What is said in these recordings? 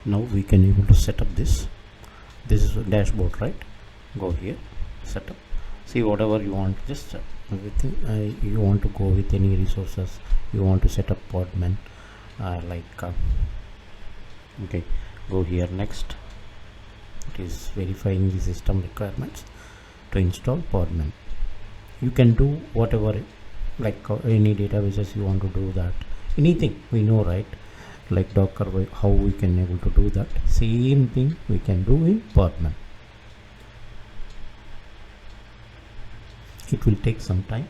Now we can able to set up this is a dashboard, right? Go here, setup, see whatever you want, just everything. You want to go with any resources, you want to set up podman, okay, go here. Next, it is verifying the system requirements to install podman. You can do whatever, any databases you want to do that, anything we know, right? Like Docker, how we can able to do that same thing we can do in podman. It will take some time.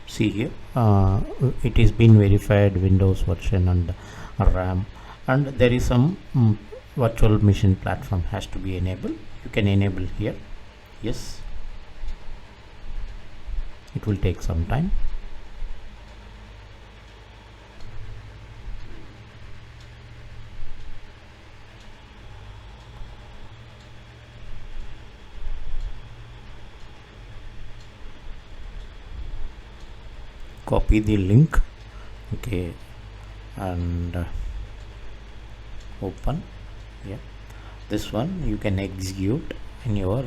See here, it is been verified Windows version and RAM, and there is some virtual machine platform has to be enabled. You can enable here, yes. It will take some time. Copy the link, okay, and open. Yeah, this one you can execute in your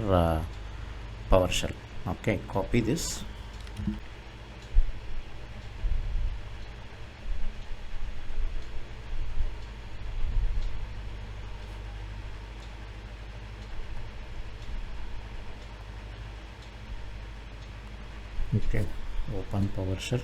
PowerShell. Okay, copy this. Okay, open PowerShell.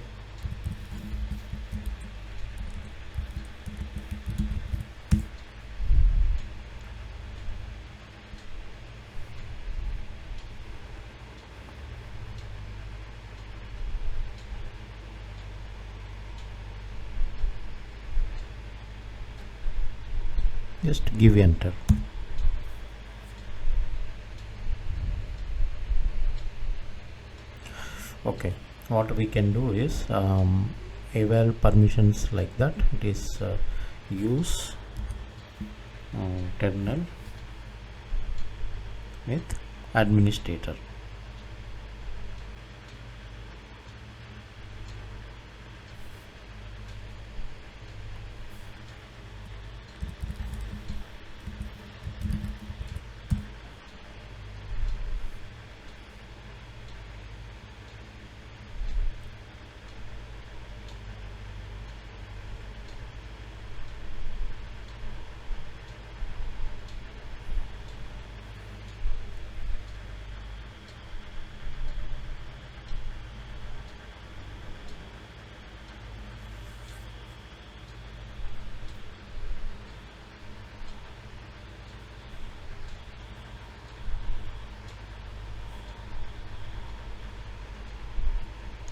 Just give enter. Okay, what we can do is eval permissions like that. It is use terminal with administrator.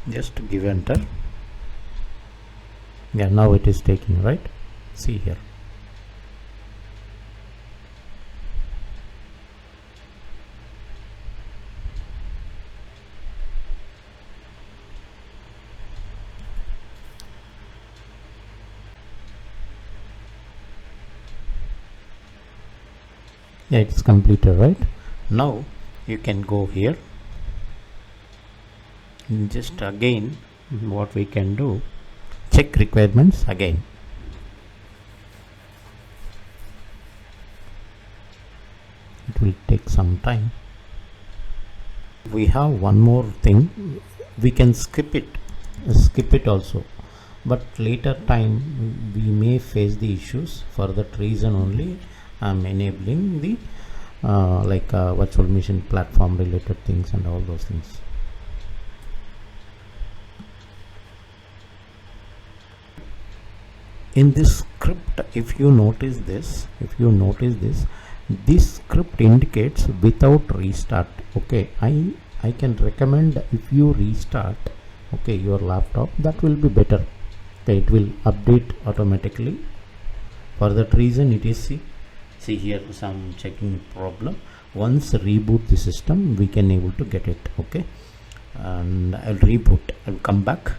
Just give enter. Yeah, now it is taking, right? See here. Yeah, it's completed, right? Now you can go here. Just again, what we can do, check requirements again. It will take some time. We have one more thing, we can skip it also, but later time we may face the issues. For that reason only I'm enabling the virtual machine platform related things and all those things. In this script, if you notice this, this script indicates without restart. Okay, I can recommend if you restart, okay, your laptop, that will be better. Okay, it will update automatically. For that reason it is, see here some checking problem. Once reboot the system, we can able to get it. Okay, and I'll reboot, I'll come back.